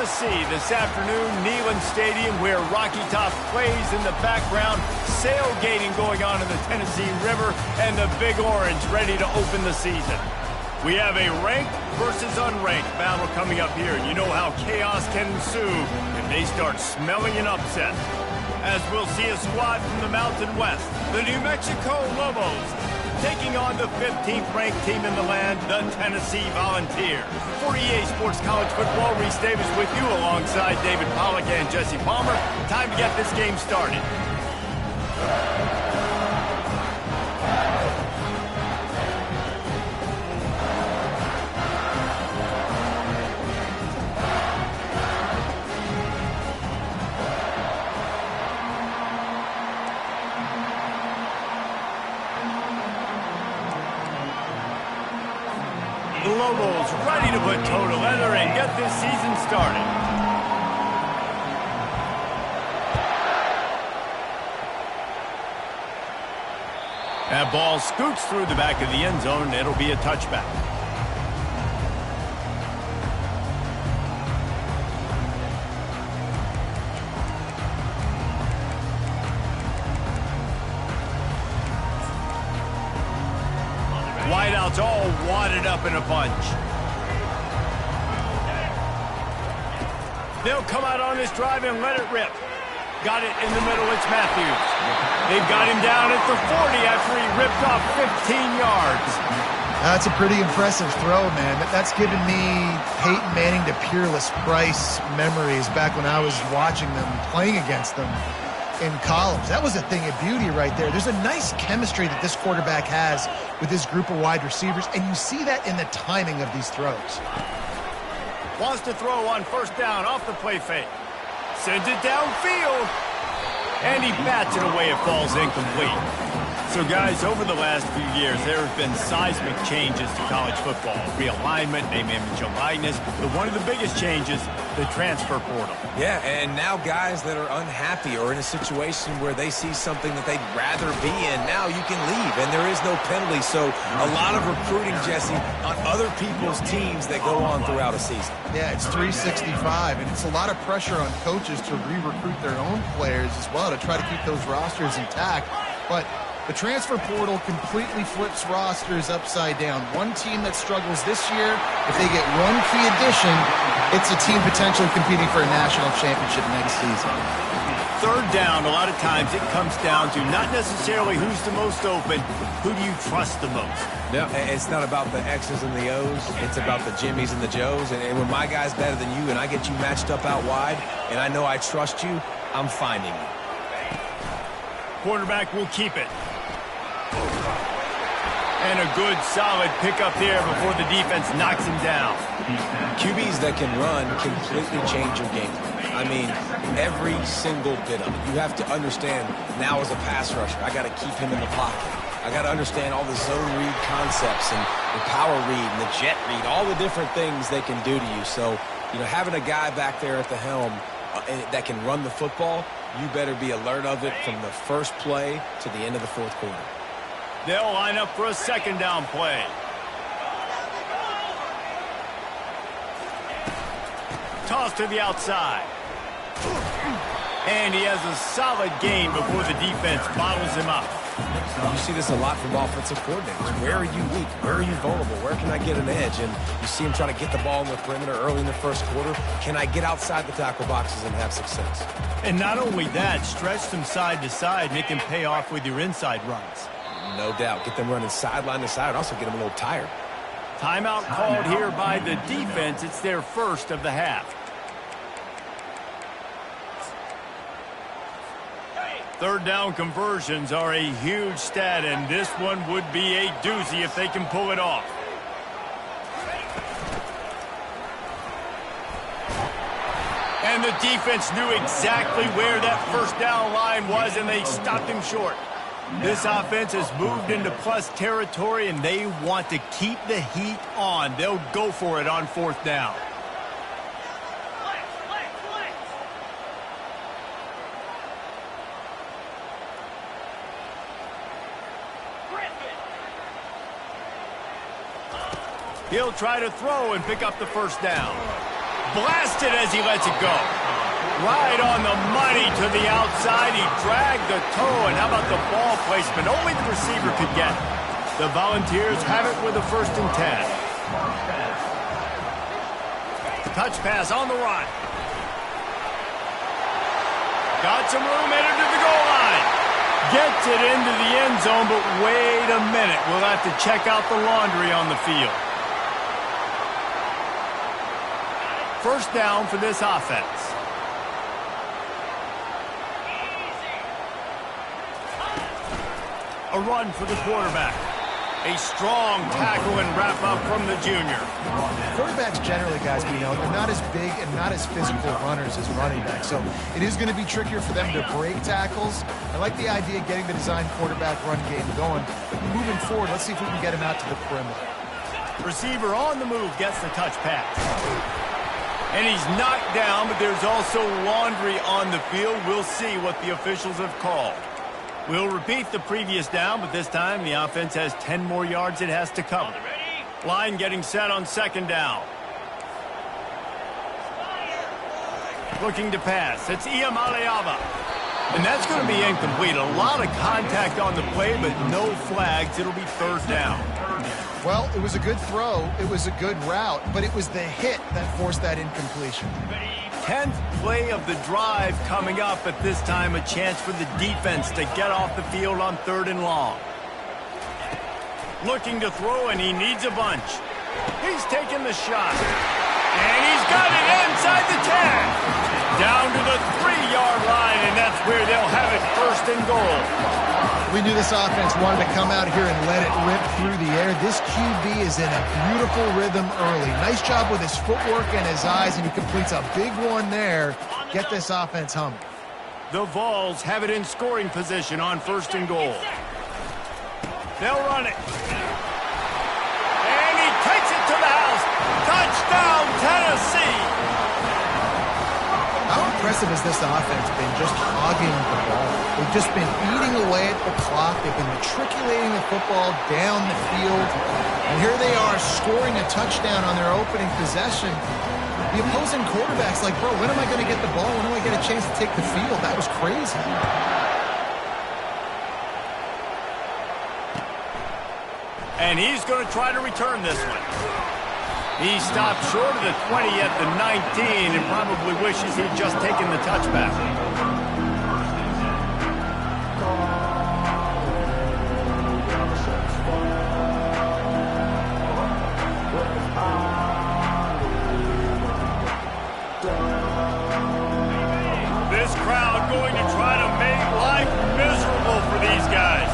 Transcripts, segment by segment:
see this afternoon, Neyland Stadium, where Rocky Top plays in the background, sailgating going on in the Tennessee River, and the Big Orange ready to open the season. We have a ranked versus unranked battle coming up here, and you know how chaos can ensue if they start smelling an upset. As we'll see a squad from the Mountain West, the New Mexico Lobos, taking on the 15th ranked team in the land, the Tennessee Volunteers. For EA Sports College Football, Reese Davis with you alongside David Pollack and Jesse Palmer. Time to get this game started. The Lobos ready to put toe to leather and get this season started. That ball scoots through the back of the end zone. It'll be a touchback. Wideouts all wadded up in a bunch. They'll come out on this drive and let it rip. Got it in the middle, it's Matthews. They've got him down at the 40 after he ripped off 15 yards. That's a pretty impressive throw, man. That's given me Peyton Manning to Peerless Price memories back when I was watching them, playing against them in college. That was a thing of beauty right there. There's a nice chemistry that this quarterback has with his group of wide receivers, and you see that in the timing of these throws. Wants to throw on first down off the play fake. Sends it downfield. And he bats it away. It falls incomplete. So, guys, over the last few years, there have been seismic changes to college football. Realignment, name, image, and likeness. But one of the biggest changes, the transfer portal. Yeah, and now guys that are unhappy or in a situation where they see something that they'd rather be in, now you can leave, and there is no penalty. So a lot of recruiting, Jesse, on other people's teams that go on throughout a season. Yeah, it's 365, and it's a lot of pressure on coaches to re-recruit their own players as well to try to keep those rosters intact. But the transfer portal completely flips rosters upside down. One team that struggles this year, if they get one key addition, it's a team potentially competing for a national championship next season. Third down, a lot of times it comes down to not necessarily who's the most open, who do you trust the most? Yeah, it's not about the X's and the O's. It's about the Jimmys and the Joes. And when my guy's better than you and I get you matched up out wide, and I know I trust you, I'm finding you. Quarterback will keep it. And a good, solid pickup there before the defense knocks him down. QBs that can run completely change your game. I mean, every single bit of it. You have to understand, now as a pass rusher, I got to keep him in the pocket. I got to understand all the zone read concepts and the power read and the jet read, all the different things they can do to you. So, you know, having a guy back there at the helm that can run the football, you better be alert of it from the first play to the end of the fourth quarter. They'll line up for a second down play. Toss to the outside. And he has a solid gain before the defense bottles him up. You see this a lot from offensive coordinators. Where are you weak? Where are you vulnerable? Where can I get an edge? And you see him try to get the ball in the perimeter early in the first quarter. Can I get outside the tackle boxes and have success? And not only that, stretch them side to side, make them pay off with your inside runs. No doubt. Get them running sideline to side. Also get them a little tired. Timeout called here by the defense. It's their first of the half. Third down conversions are a huge stat, and this one would be a doozy if they can pull it off. And the defense knew exactly where that first down line was, and they stopped him short. This offense has moved into plus territory, and they want to keep the heat on. They'll go for it on fourth down. He'll try to throw and pick up the first down. blasted as he lets it go. Right on the money to the outside. He dragged the toe, and how about the ball placement? Only the receiver could get it. The Volunteers have it with a 1st and 10. Touch pass on the run. Got some room, headed to the goal line. Gets it into the end zone, but wait a minute. We'll have to check out the laundry on the field. 1st down for this offense. A run for the quarterback. A strong tackle and wrap up from the junior. Quarterbacks generally, guys, we know, they're not as big and not as physical runners as running backs. So it is going to be trickier for them to break tackles. I like the idea of getting the design quarterback run game going. But moving forward, let's see if we can get him out to the perimeter. Receiver on the move gets the touch pass. And he's knocked down, but there's also laundry on the field. We'll see what the officials have called. We'll repeat the previous down, but this time the offense has 10 more yards it has to cover. Line getting set on 2nd down. Looking to pass. It's Iamaleava. And that's going to be incomplete. A lot of contact on the play, but no flags. It'll be 3rd down. Well, it was a good throw. It was a good route, but it was the hit that forced that incompletion. 10th play of the drive coming up. At this time, a chance for the defense to get off the field on 3rd and long. Looking to throw, and he needs a bunch. He's taking the shot. And he's got it inside the 10. Down to the 3-yard line, and that's where they'll have it 1st and goal. We knew this offense wanted to come out here and let it rip through the air. This QB is in a beautiful rhythm early. Nice job with his footwork and his eyes, and he completes a big one there. Get this offense humming. The Vols have it in scoring position on 1st and goal. They'll run it. And he takes it to the house. Touchdown, Tennessee. How impressive has this offense been just hogging the ball? They've just been eating away at the clock. They've been matriculating the football down the field. And here they are scoring a touchdown on their opening possession. The opposing quarterback's like, bro, when am I going to get the ball? When do I get a chance to take the field? That was crazy. And he's going to try to return this one. He stopped short of the 20 at the 19 and probably wishes he'd just taken the touchback. This crowd going to try to make life miserable for these guys.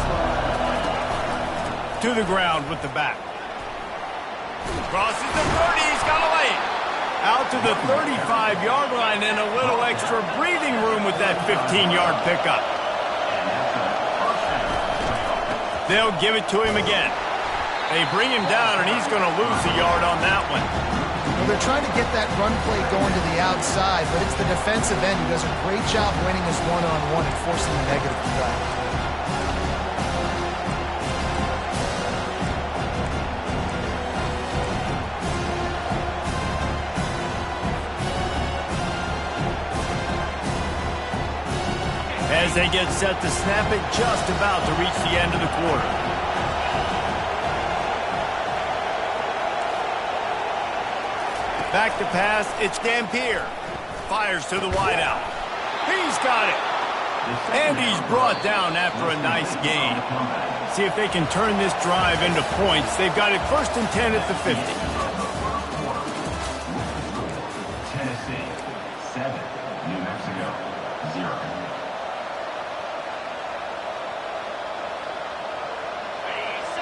To the ground with the back. Crosses the 30, he's got away. Out to the 35-yard line and a little extra breathing room with that 15-yard pickup. They'll give it to him again. They bring him down, and he's going to lose a yard on that one. Well, they're trying to get that run play going to the outside, but it's the defensive end who does a great job winning his one-on-one and forcing the negative play. As they get set to snap it, just about to reach the end of the quarter. Back to pass, it's Dampier. Fires to the wideout. He's got it. And he's brought down after a nice gain. See if they can turn this drive into points. They've got it 1st and 10 at the 50. Tennessee, 7. New Mexico, 0.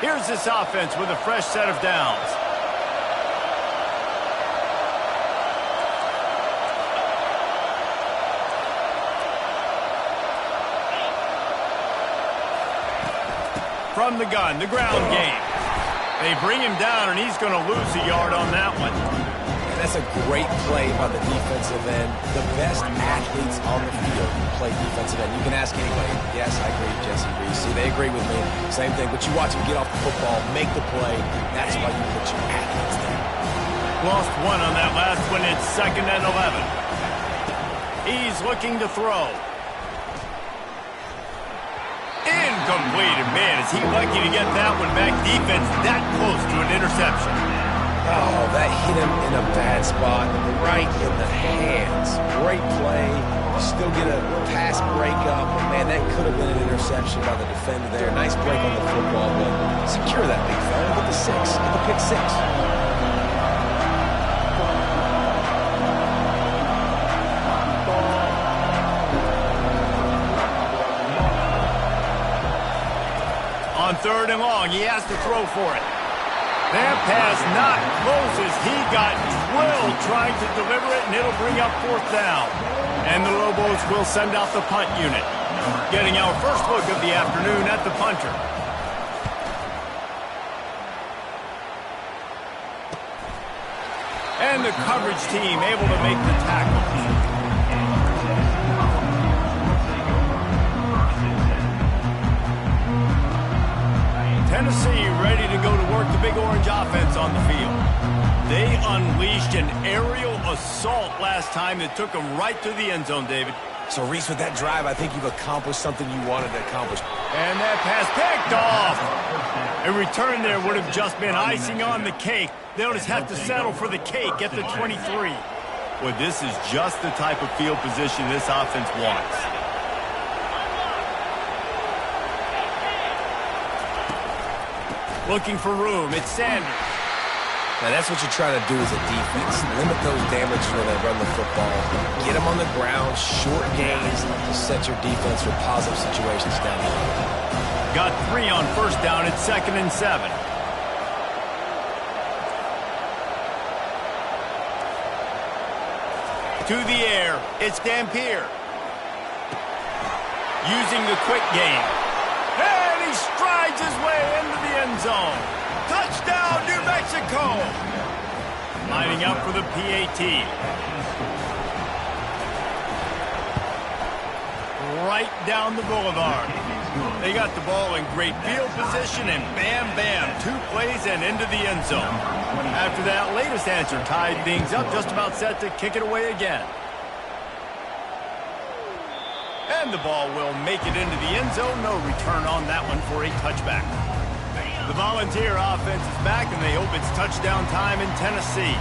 Here's this offense with a fresh set of downs. From the gun, the ground game. They bring him down, and he's going to lose a yard on that one. And that's a great play by the defensive end. The best athletes on the field play defensive end. You can ask anybody. Yes, I agree, Jesse Reese. See, they agree with me. Same thing. But you watch them get off the football, make the play. That's why you put your athletes there. Lost one on that last one. It's 2nd and 11. He's looking to throw. Incomplete. And man, is he lucky to get that one back. Defense that close to an interception. Oh, that hit him in a bad spot, right in the hands. Great play. Still get a pass breakup. Man, that could have been an interception by the defender there. Nice break on the football, but secure that big fella. Get the 6. Get the pick 6. On 3rd and long, he has to throw for it. That pass not close as he got drilled trying to deliver it, and it'll bring up 4th down. And the Lobos will send out the punt unit. Getting our first look of the afternoon at the punter. And the coverage team able to make the tackle. Tennessee ready to go to work the Big Orange offense on the field. They unleashed an aerial assault last time that took them right to the end zone, David. So, Reese, with that drive, I think you've accomplished something you wanted to accomplish. And that pass picked off. A return there would have just been icing on the cake. They'll just have to settle for the cake at the 23. Well, this is just the type of field position this offense wants. Looking for room. It's Sanders. Now, that's what you're trying to do as a defense. Limit those damages when they run the football. Get them on the ground, short gains to set your defense for positive situations down the line. Got 3 on 1st down. It's 2nd and 7. To the air. It's Dampier. Using the quick game. And he strides his way into the end zone. Touchdown, New Mexico! Lining up for the PAT. Right down the boulevard. They got the ball in great field position, and bam, bam, 2 plays and into the end zone. After that latest answer tied things up, just about set to kick it away again. And the ball will make it into the end zone. No return on that one for a touchback. The Volunteer offense is back, and they hope it's touchdown time in Tennessee.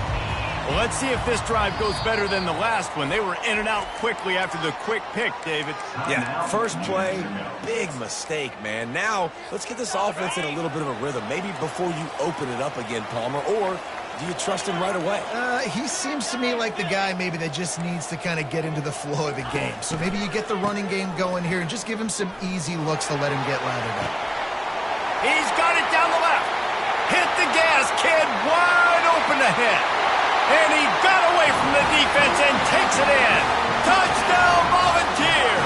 Well, let's see if this drive goes better than the last one. They were in and out quickly after the quick pick, David. Yeah, first play, big mistake, man. Now, let's get this offense in a little bit of a rhythm. Maybe before you open it up again, Palmer, or do you trust him right away? He seems to me like the guy maybe that just needs to kind of get into the flow of the game. So maybe you get the running game going here and just give him some easy looks to let him get lathered up. He's got it down the left. Hit the gas, kid. Wide open ahead. And he got away from the defense and takes it in. Touchdown, Volunteers.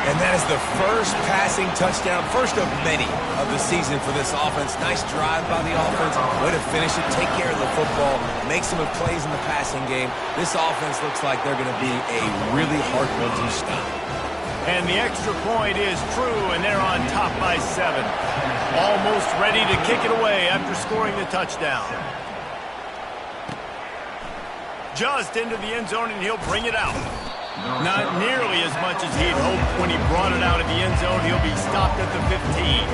And that is the first passing touchdown, first of many of the season for this offense. Nice drive by the offense. Way to finish it, take care of the football, make some plays in the passing game. This offense looks like they're going to be a really hard one to stop. And the extra point is true, and they're on top by 7. Almost ready to kick it away after scoring the touchdown. Just into the end zone, and he'll bring it out. Not nearly as much as he'd hoped when he brought it out of the end zone. He'll be stopped at the 15.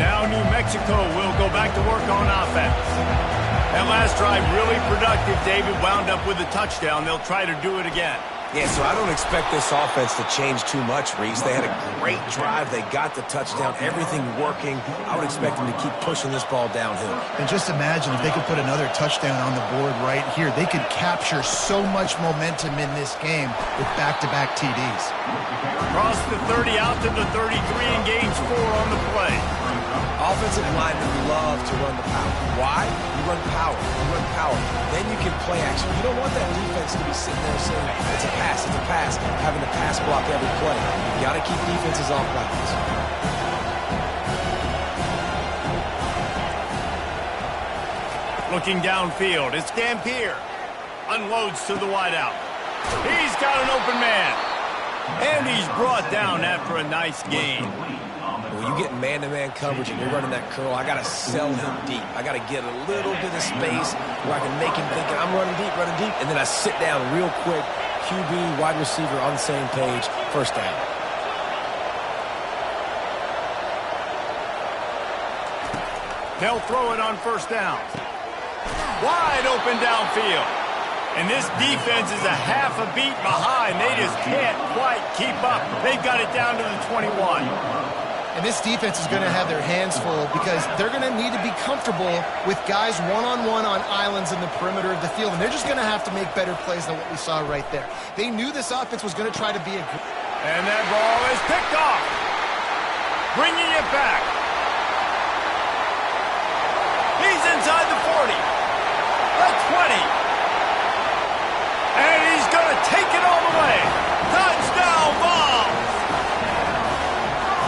Now New Mexico will go back to work on offense. That last drive really productive. David wound up with a touchdown. They'll try to do it again. Yeah, so I don't expect this offense to change too much, Reese. They had a great drive. They got the touchdown. Everything working. I would expect them to keep pushing this ball downhill. And just imagine if they could put another touchdown on the board right here. They could capture so much momentum in this game with back-to-back TDs. Cross the 30 out to the 33 and gains 4 on the play. Offensive linemen love to run the power. Why? You run power. You run power. Then you can play action. You don't want that defense to be sitting there saying, it's a pass, having to pass block every play. You got to keep defenses off balance. Looking downfield, it's Dampier. Unloads to the wideout. He's got an open man. And he's brought down after a nice gain. When you get man-to-man coverage and you're running that curl, I got to sell him deep. I got to get a little bit of space where I can make him think I'm running deep, and then I sit down real quick. QB, wide receiver on the same page, first down. They'll throw it on first down. Wide open downfield. And this defense is a half a beat behind. They just can't quite keep up. They've got it down to the 21. And this defense is going to have their hands full because they're going to need to be comfortable with guys one-on-one on islands in the perimeter of the field. And they're just going to have to make better plays than what we saw right there. They knew this offense was going to try to be a... And that ball is picked off. Bringing it back. He's inside the 40. The 20. And he's going to take it all the way. Touchdown ball.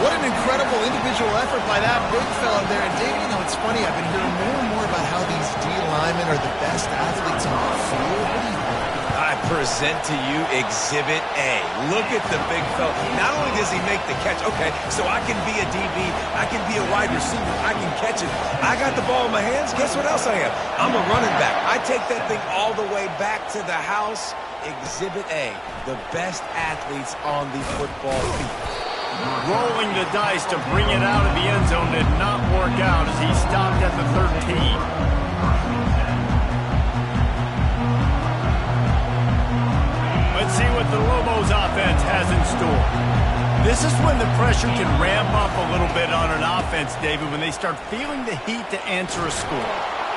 What an incredible individual effort by that big fella there. And Dave, you know, it's funny. I've been hearing more and more about how these D linemen are the best athletes on the field. What do you think? I present to you Exhibit A. Look at the big fella. Not only does he make the catch, okay, so I can be a DB, I can be a wide receiver, I can catch it. I got the ball in my hands. Guess what else I am? I'm a running back. I take that thing all the way back to the house. Exhibit A, the best athletes on the football field. Rolling the dice to bring it out of the end zone did not work out as he stopped at the 13. Let's see what the Lobos offense has in store. This is when the pressure can ramp up a little bit on an offense, David, when they start feeling the heat to answer a score.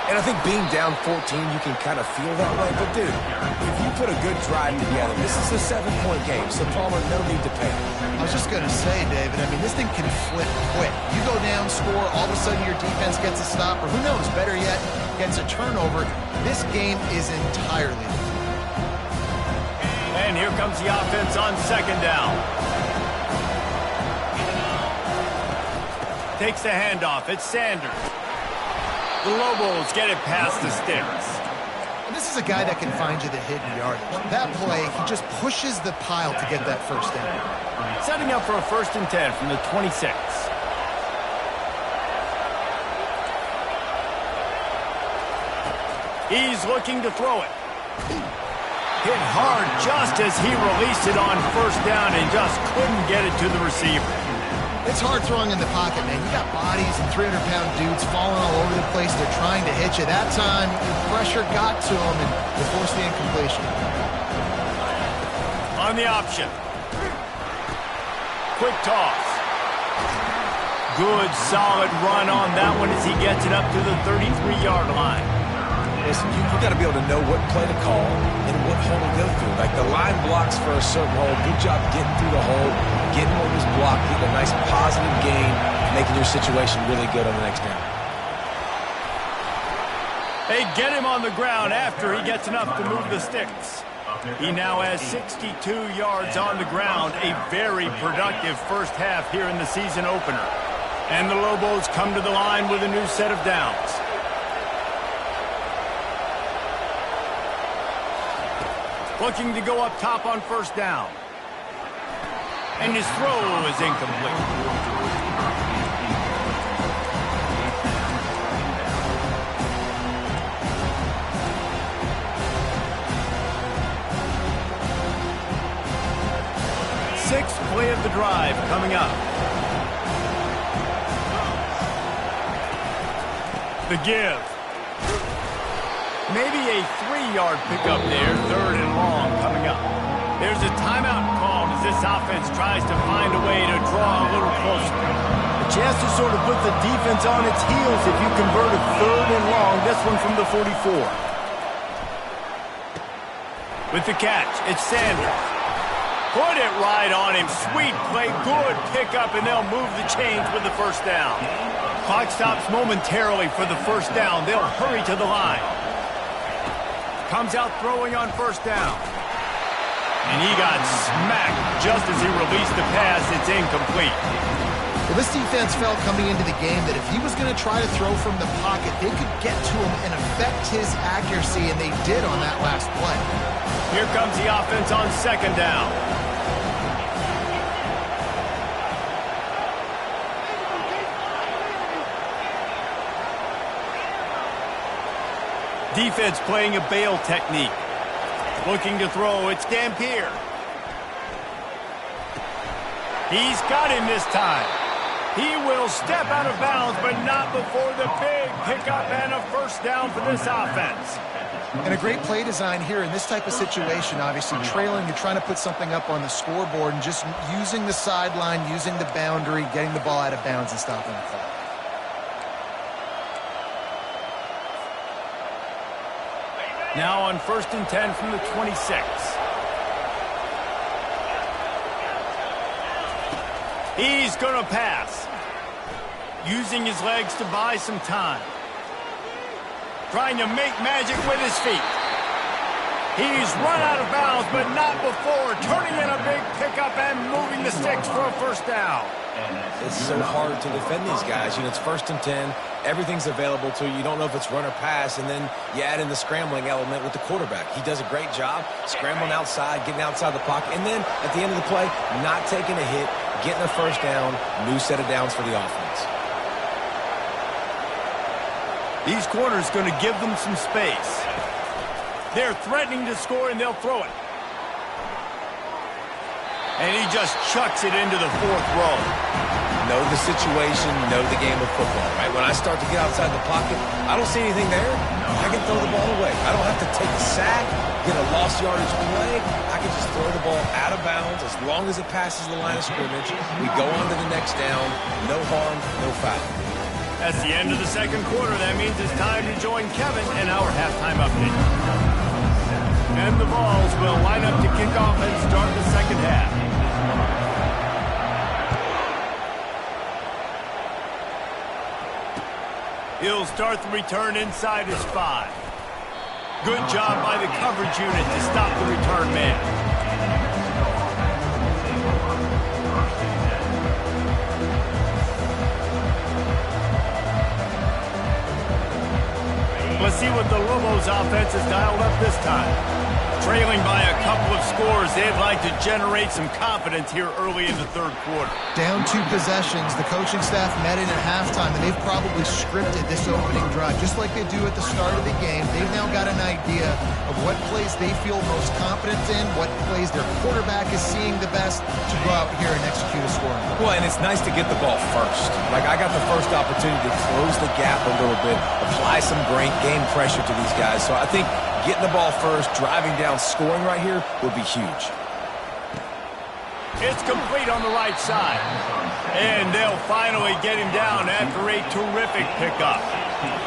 And I think being down 14, you can kind of feel that way. But, dude, if you put a good drive together, this is a 7-point game, so Palmer, no need to panic. I was just going to say, David, I mean, this thing can flip quick. You go down, score, all of a sudden your defense gets a stop, or who knows, better yet, gets a turnover. This game is entirely different. And here comes the offense on second down. Takes the handoff. It's Sanders. The Lobos get it past the sticks. And this is a guy that can find you the hidden yardage. That play, he just pushes the pile to get that first down. Setting up for a 1st and 10 from the 26. He's looking to throw it. Hit hard just as he released it on first down and just couldn't get it to the receiver. It's hard throwing in the pocket, man. You got bodies and 300-pound dudes falling all over the place. They're trying to hit you. That time, the pressure got to them and they forced the incompletion. On the option. Quick toss. Good, solid run on that one as he gets it up to the 33-yard line. Listen, you got to be able to know what play to call and what hole to go through. Like the line blocks for a certain hole. Good job getting through the hole, getting what was blocked, getting a nice positive gain, making your situation really good on the next down. They get him on the ground after he gets enough to move the sticks. He now has 62 yards on the ground, a very productive first half here in the season opener. And the Lobos come to the line with a new set of downs. Looking to go up top on first down. And his throw is incomplete. Sixth play of the drive coming up. The give. Maybe a 3-yard pickup there, 3rd and long coming up. There's a timeout called as this offense tries to find a way to draw a little closer. A chance to sort of put the defense on its heels if you convert a 3rd and long, this one from the 44. With the catch, it's Sanders. Put it right on him. Sweet play, good pickup, and they'll move the chains with the first down. Clock stops momentarily for the first down. They'll hurry to the line. Comes out throwing on first down. And he got smacked just as he released the pass. It's incomplete. Well, this defense felt coming into the game that if he was going to try to throw from the pocket, they could get to him and affect his accuracy, and they did on that last play. Here comes the offense on second down. Defense playing a bail technique. Looking to throw, it's Dampier. He's got him this time. He will step out of bounds, but not before the big pickup and a first down for this offense. And a great play design here in this type of situation. Obviously trailing, you're trying to put something up on the scoreboard and just using the sideline, using the boundary, getting the ball out of bounds and stopping the clock. Now on 1st and 10 from the 26. He's going to pass. Using his legs to buy some time. Trying to make magic with his feet. He's run out of bounds, but not before turning in a big pickup and moving the sticks for a first down. It's so hard to defend these guys. You know, it's 1st and 10. Everything's available to you. You don't know if it's run or pass, and then you add in the scrambling element with the quarterback. He does a great job scrambling outside, getting outside the pocket, and then at the end of the play, not taking a hit, getting a first down, new set of downs for the offense. These corners going to give them some space. They're threatening to score, and they'll throw it. And he just chucks it into the 4th row. Know the situation, know the game of football, right? When I start to get outside the pocket, I don't see anything there. I can throw the ball away. I don't have to take a sack, get a lost yardage play. I can just throw the ball out of bounds as long as it passes the line of scrimmage. We go on to the next down. No harm, no foul. That's the end of the 2nd quarter. That means it's time to join Kevin and our halftime update. And the Vols will line up to kick off and start the 2nd half. He'll start the return inside his 5. Good job by the coverage unit to stop the return man. Let's see what the Lobos offense has dialed up this time. Trailing by a couple of scores, they'd like to generate some confidence here early in the 3rd quarter. Down 2 possessions, the coaching staff met in at halftime, and they've probably scripted this opening drive, just like they do at the start of the game. They've now got an idea of what plays they feel most confident in, what plays their quarterback is seeing the best to go out here and execute a scoring. Well, and it's nice to get the ball first. Like, I got the first opportunity to close the gap a little bit, apply some game pressure to these guys. So I think getting the ball first, driving down, scoring right here would be huge. It's complete on the right side. And they'll finally get him down after a terrific pickup.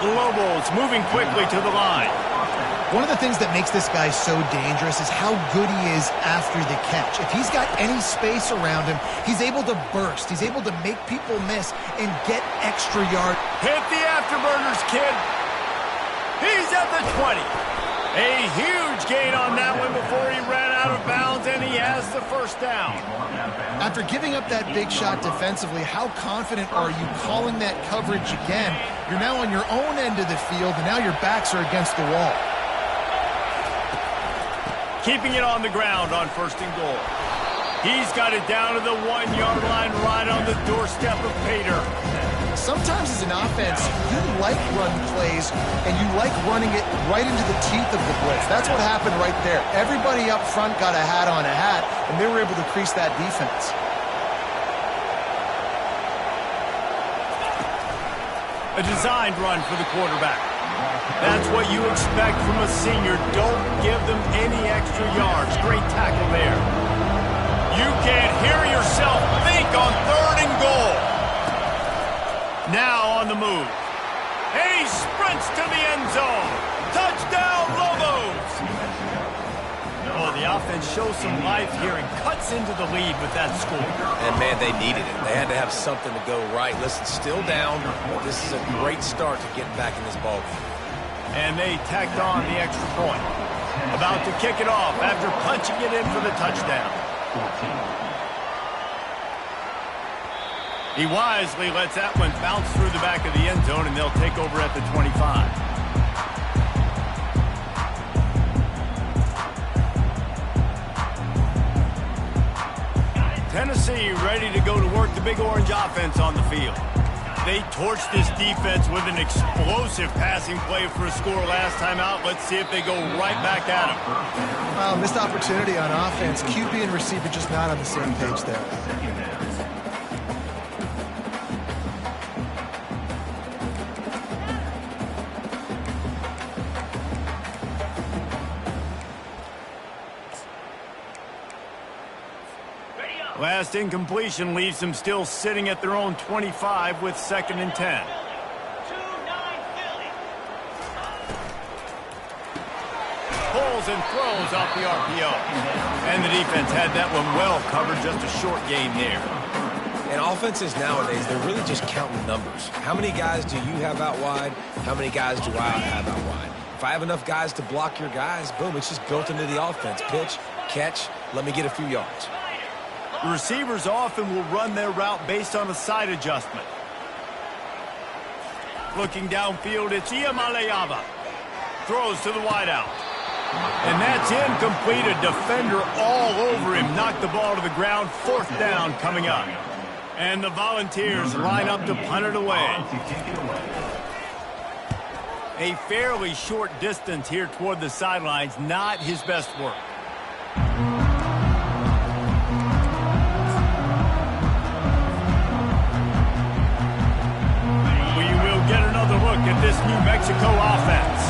Lobos moving quickly to the line. One of the things that makes this guy so dangerous is how good he is after the catch. If he's got any space around him, he's able to burst. He's able to make people miss and get extra yards. Hit the afterburners, kid. He's at the 20. A huge gain on that one before he ran out of bounds, and he has the first down. After giving up that big shot defensively, how confident are you calling that coverage again? You're now on your own end of the field, and now your backs are against the wall. Keeping it on the ground on 1st and goal. He's got it down to the 1-yard line right on the doorstep of Pater. Sometimes as an offense, you like run plays, and you like running it right into the teeth of the blitz. That's what happened right there. Everybody up front got a hat on a hat, and they were able to crease that defense. A designed run for the quarterback. That's what you expect from a senior. Don't give them any extra yards. Great tackle there. You can't hear yourself think on 3rd and goal. Now on the move. And he sprints to the end zone. Touchdown, Lobos! Oh, the offense shows some life here and cuts into the lead with that score. And, man, they needed it. They had to have something to go right. Listen, still down, but this is a great start to getting back in this ballgame. And they tacked on the extra point. About to kick it off after punching it in for the touchdown. He wisely lets that one bounce through the back of the end zone, and they'll take over at the 25. Tennessee ready to go to work the Big Orange offense on the field. They torched this defense with an explosive passing play for a score last time out. Let's see if they go right back at him. Missed opportunity on offense. QB and receiver just not on the same page there. Last incompletion leaves them still sitting at their own 25 with 2nd and 10. Pulls and throws off the RPO. And the defense had that one well covered, just a short gain there. And offenses nowadays, they're really just counting numbers. How many guys do you have out wide? How many guys do I have out wide? If I have enough guys to block your guys, boom, it's just built into the offense. Pitch, catch, let me get a few yards. The receivers often will run their route based on a side adjustment. Looking downfield, it's Iamaleava. Throws to the wideout. And that's incomplete. A defender all over him. Knocked the ball to the ground. 4th down coming up. And the Volunteers line up to punt it away. A fairly short distance here toward the sidelines. Not his best work. Look at this New Mexico offense.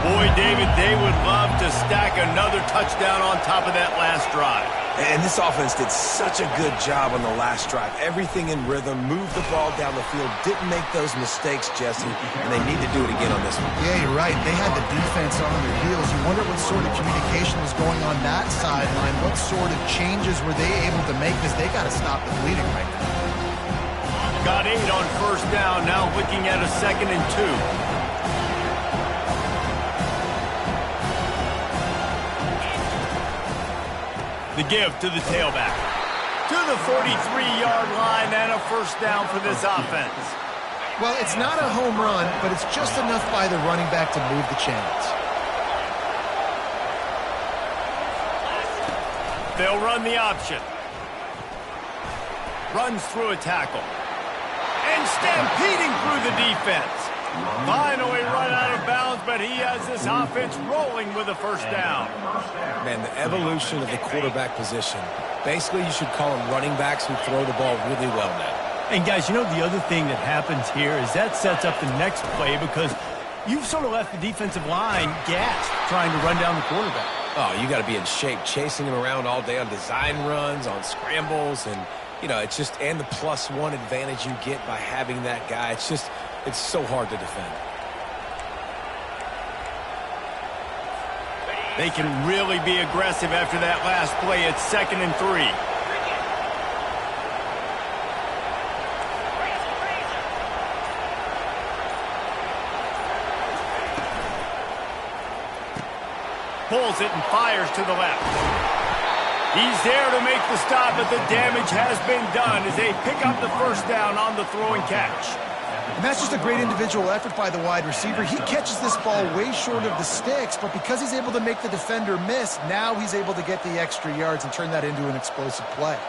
Boy, David, they would love to stack another touchdown on top of that last drive. And this offense did such a good job on the last drive. Everything in rhythm, moved the ball down the field, didn't make those mistakes, Jesse, and they need to do it again on this one. Yeah, you're right. They had the defense on their heels. You wonder what sort of communication was going on that sideline. What sort of changes were they able to make, because they got to stop the bleeding right now. Got 8 on 1st down, now looking at a 2nd and 2. The give to the tailback. To the 43-yard line and a 1st down for this offense. Well, it's not a home run, but it's just enough by the running back to move the chains. They'll run the option. Runs through a tackle. And stampeding through the defense. Finally run out of bounds, but he has this offense rolling with a 1st down. Man, the evolution of the quarterback position. Basically, you should call them running backs who throw the ball really well now. And, guys, you know the other thing that happens here is that sets up the next play, because you've sort of left the defensive line gassed trying to run down the quarterback. Oh, you got to be in shape, chasing him around all day on design runs, on scrambles, and you know, it's just, and the +1 advantage you get by having that guy. It's just, it's so hard to defend. They can really be aggressive after that last play. It's 2nd and 3. Pulls it and fires to the left. He's there to make the stop, but the damage has been done as they pick up the 1st down on the throw and catch. And that's just a great individual effort by the wide receiver. He catches this ball way short of the sticks, but because he's able to make the defender miss, now he's able to get the extra yards and turn that into an explosive play.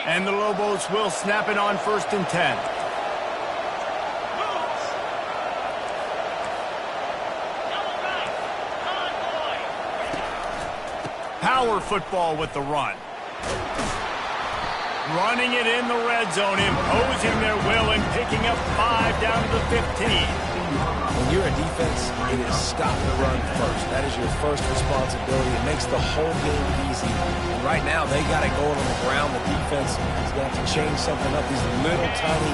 And the Lobos will snap it on 1st and 10. Power football with the run. Running it in the red zone, imposing their will and picking up 5 down to the 15. When you're a defense, it is stop the run first. That is your first responsibility. It makes the whole game easy. And right now, they got it going on the ground. The defense is going to have to change something up. These little tiny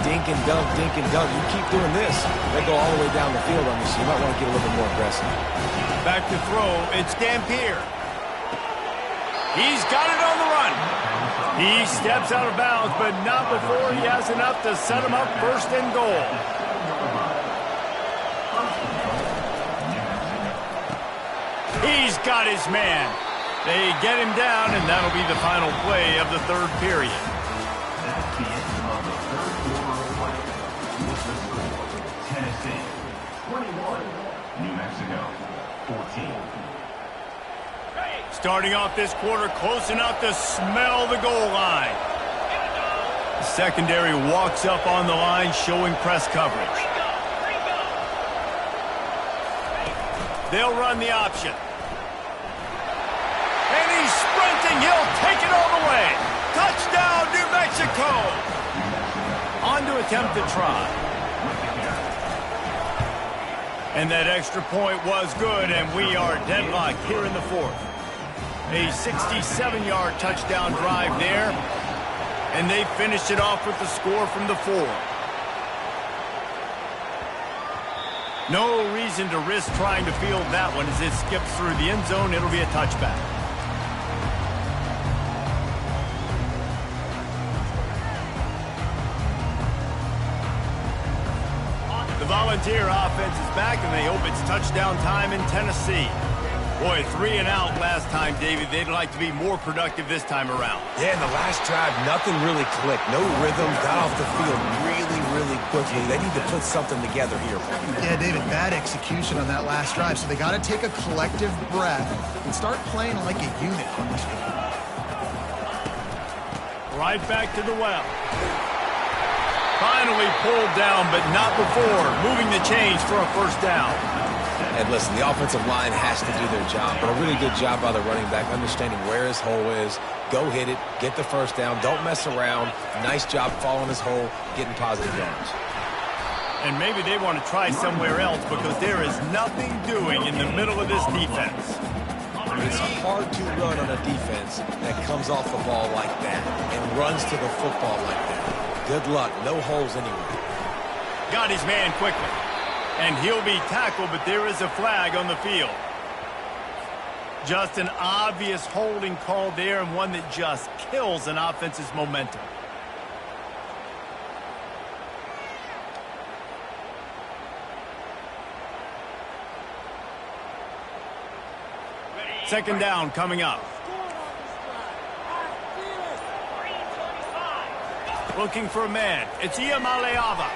dink and dunk, dink and dunk. You keep doing this, they go all the way down the field on you, so you might want to get a little bit more aggressive. Back to throw, it's Dampier. He's got it on the run. He steps out of bounds, but not before he has enough to set him up 1st and goal. He's got his man. They get him down, and that'll be the final play of the 3rd period. That's the end of the 3rd quarter of play. Tennessee, 21. New Mexico, 14. Starting off this quarter close enough to smell the goal line. The secondary walks up on the line, showing press coverage. They'll run the option. And he's sprinting. He'll take it all the way. Touchdown, New Mexico. On to attempt the try. And that extra point was good, and we are deadlocked here in the fourth. A 67-yard touchdown drive there, and they finished it off with the score from the 4. No reason to risk trying to field that one as it skips through the end zone. It'll be a touchback. The Volunteer offense is back, and they hope it's touchdown time in Tennessee. Boy, 3 and out last time, David. They'd like to be more productive this time around. Yeah, in the last drive, nothing really clicked. No rhythm, got off the field really quickly. They need to put something together here. Yeah, David, bad execution on that last drive. So they got to take a collective breath and start playing like a unit on this one. Right back to the well. Finally pulled down, but not before moving the chains for a first down. And listen, the offensive line has to do their job, but a really good job by the running back, understanding where his hole is. Go hit it, get the first down, don't mess around. Nice job following his hole, getting positive yards. And maybe they want to try somewhere else because there is nothing doing in the middle of this defense. It's hard to run on a defense that comes off the ball like that and runs to the football like that. Good luck, no holes anywhere. Got his man quickly. And he'll be tackled, but there is a flag on the field. Just an obvious holding call there, and one that just kills an offense's momentum. Second down coming up. Looking for a man. It's Iamaleava.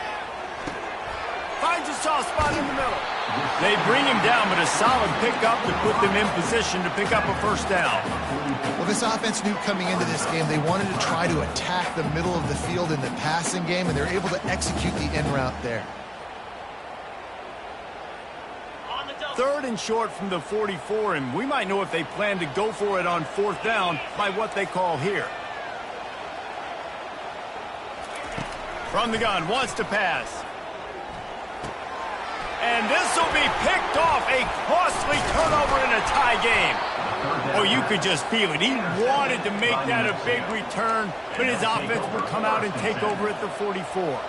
Finds a soft spot in the middle. They bring him down, but a solid pickup to put them in position to pick up a first down. Well, this offense knew coming into this game they wanted to try to attack the middle of the field in the passing game, and they're able to execute the end route there. Third and short from the 44, and we might know if they plan to go for it on fourth down by what they call here. From the gun, wants to pass. And this will be picked off. A costly turnover in a tie game. Oh, you could just feel it. He wanted to make that a big return, but his offense would come out and take over at the 44.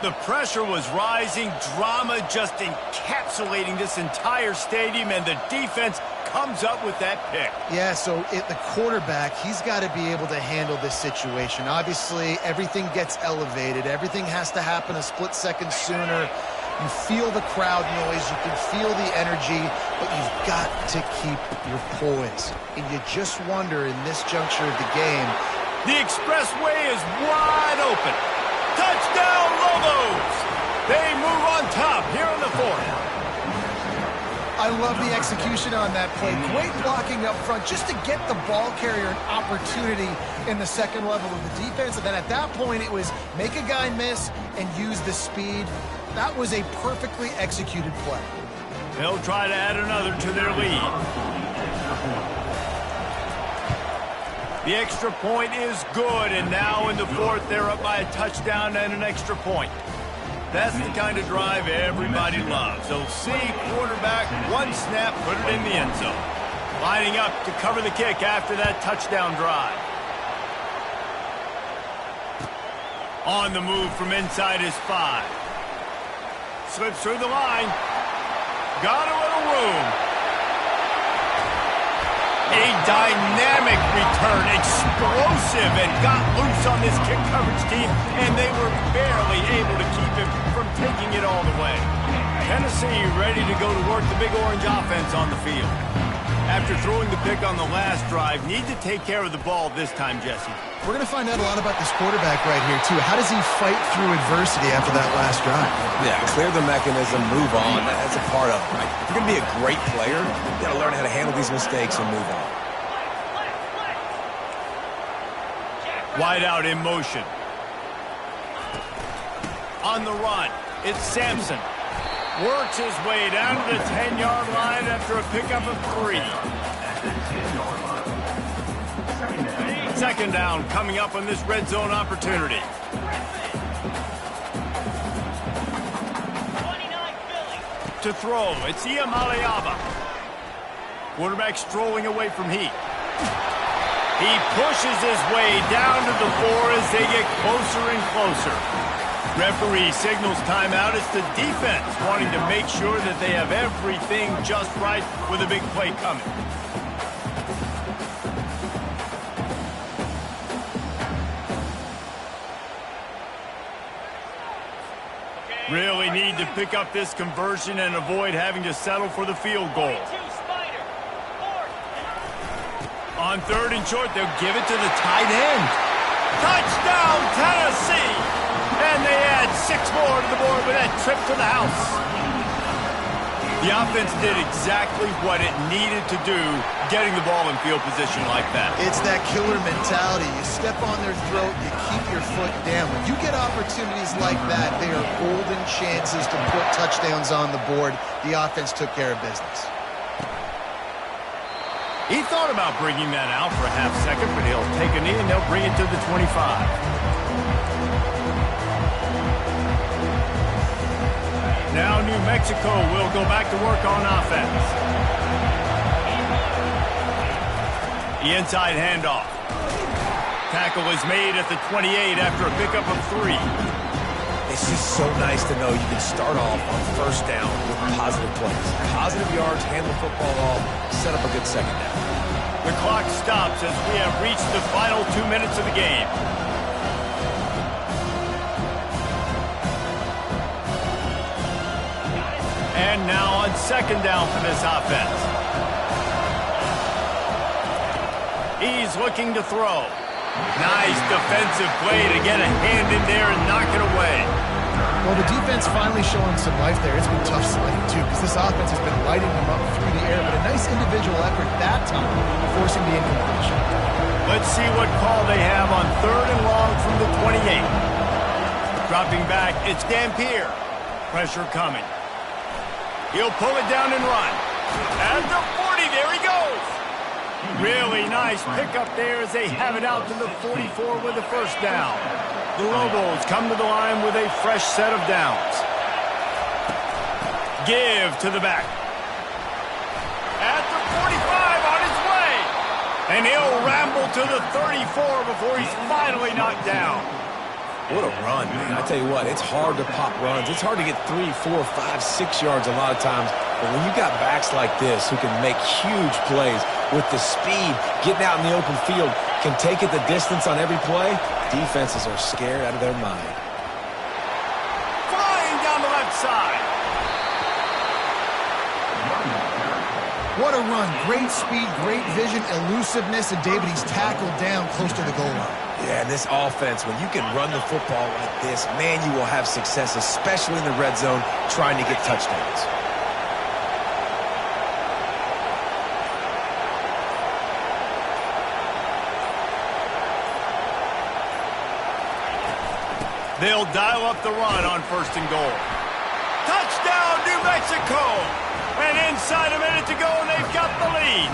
The pressure was rising, drama just encapsulating this entire stadium, and the defense comes up with that pick. Yeah, so the quarterback, he's got to be able to handle this situation. Obviously, everything gets elevated. Everything has to happen a split second sooner. You feel the crowd noise, you can feel the energy, but you've got to keep your poise. And you just wonder in this juncture of the game. The expressway is wide open. Touchdown, Lobos! They move on top here in the fourth. I love the execution on that play. Great blocking up front just to get the ball carrier an opportunity in the second level of the defense. And then at that point, it was make a guy miss and use the speed. That was a perfectly executed play. They'll try to add another to their lead. The extra point is good, and now in the fourth, they're up by a touchdown and an extra point. That's the kind of drive everybody loves. So see quarterback, one snap, put it in the end zone. Lining up to cover the kick after that touchdown drive. On the move from inside his 5. Slips through the line. Got a little room. A dynamic return, explosive, and got loose on this kick coverage team, and they were barely able to keep him from taking it all the way. Tennessee ready to go to work the Big Orange offense on the field. After throwing the pick on the last drive, need to take care of the ball this time, Jesse. We're going to find out a lot about this quarterback right here, too. How does he fight through adversity after that last drive? Yeah, clear the mechanism, move on. That's a part of it, right? If you're going to be a great player, you got to learn how to handle these mistakes and move on. Wide out in motion. On the run, it's Sampson. Works his way down to the 10-yard line after a pickup of 3. Second down coming up on this red zone opportunity. To throw, it's Iamaleava. Quarterback strolling away from Heat. He pushes his way down to the 4 as they get closer and closer. Referee signals timeout. It's the defense wanting to make sure that they have everything just right with a big play coming. Really need to pick up this conversion and avoid having to settle for the field goal. On 3rd and short, they'll give it to the tight end. Touchdown, Tennessee! And they add 6 more to the board with that trip to the house. The offense did exactly what it needed to do, getting the ball in field position like that. It's that killer mentality. You step on their throat, you keep your foot down. When you get opportunities like that, they are golden chances to put touchdowns on the board. The offense took care of business. He thought about bringing that out for a half second, but he'll take a knee and they'll bring it to the 25. Now New Mexico will go back to work on offense. The inside handoff. Tackle is made at the 28 after a pickup of 3. It's just so nice to know you can start off on 1st down with positive plays. Positive yards, hand the football off, set up a good 2nd down. The clock stops as we have reached the final 2 minutes of the game. And now on 2nd down for this offense. He's looking to throw. Nice defensive play to get a hand in there and knock it away. Well, the defense finally showing some life there. It's been tough sledding, too, because this offense has been lighting them up through the air, but a nice individual effort that time, forcing the incompletion. Let's see what call they have on 3rd and long from the 28. Dropping back, it's Dampier. Pressure coming. He'll pull it down and run. At the 40, there he goes. Really nice pickup there as they have it out to the 44 with the 1st down. The Lobos come to the line with a fresh set of downs. Give to the back. At the 45 on his way. And he'll ramble to the 34 before he's finally knocked down. What a run, man. I tell you what, it's hard to pop runs. It's hard to get 3, 4, 5, 6 yards a lot of times. But when you got backs like this who can make huge plays with the speed, getting out in the open field, can take it the distance on every play, defenses are scared out of their mind. Flying down the left side. What a run. Great speed, great vision, elusiveness, and David, he's tackled down close to the goal line. Yeah, and this offense, when you can run the football like this, man, you will have success, especially in the red zone, trying to get touchdowns. They'll dial up the run on 1st and goal. Touchdown, New Mexico! And inside a minute to go, and they've got the lead.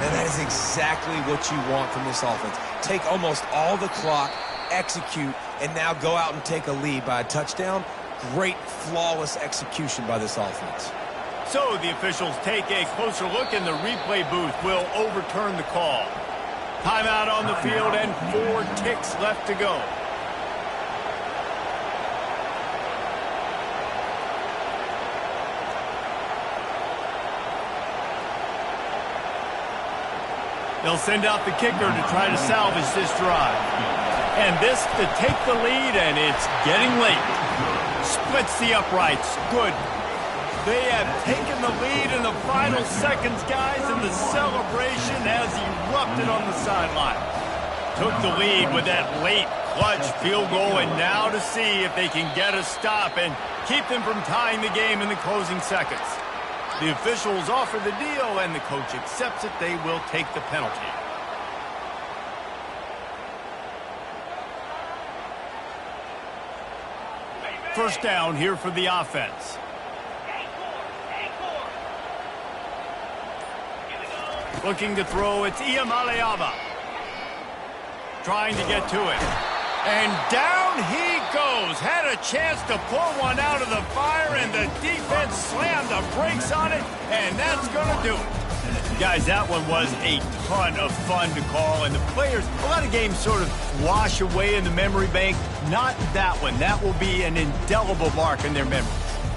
And that is exactly what you want from this offense. Take almost all the clock, execute, and now go out and take a lead by a touchdown. Great, flawless execution by this offense. So the officials take a closer look, and the replay booth will overturn the call. Timeout on the field, and 4 ticks left to go. They'll send out the kicker to try to salvage this drive. And this to take the lead, and it's getting late. Splits the uprights. Good. They have taken the lead in the final seconds, guys, and the celebration has erupted on the sideline. Took the lead with that late clutch field goal, and now to see if they can get a stop and keep them from tying the game in the closing seconds. The officials offer the deal, and the coach accepts it. They will take the penalty. First down here for the offense. Looking to throw, it's Iamaleava. Trying to get to it. And down he goes. Had a chance to pull one out of the fire, and the defense slammed the brakes on it, and that's going to do it. Guys, that one was a ton of fun to call, and the players, a lot of games sort of wash away in the memory bank. Not that one. That will be an indelible mark in their memory.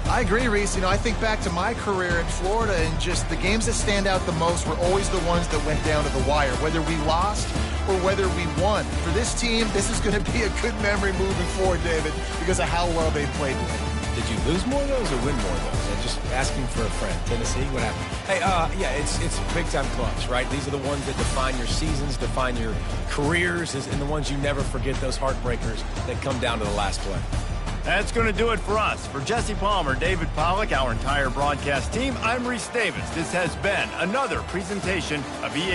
I agree, Reese. I think back to my career in Florida, and just the games that stand out the most were always the ones that went down to the wire, whether we lost or whether we won. For this team, this is going to be a good memory moving forward, David, because of how well they played today. Did you lose more of those or win more of those? I'm just asking for a friend. Tennessee, what happened? Hey, yeah, it's big-time clutch, right? These are the ones that define your seasons, define your careers, and the ones you never forget, those heartbreakers that come down to the last play. That's going to do it for us. For Jesse Palmer, David Pollack, our entire broadcast team, I'm Reese Davis. This has been another presentation of EA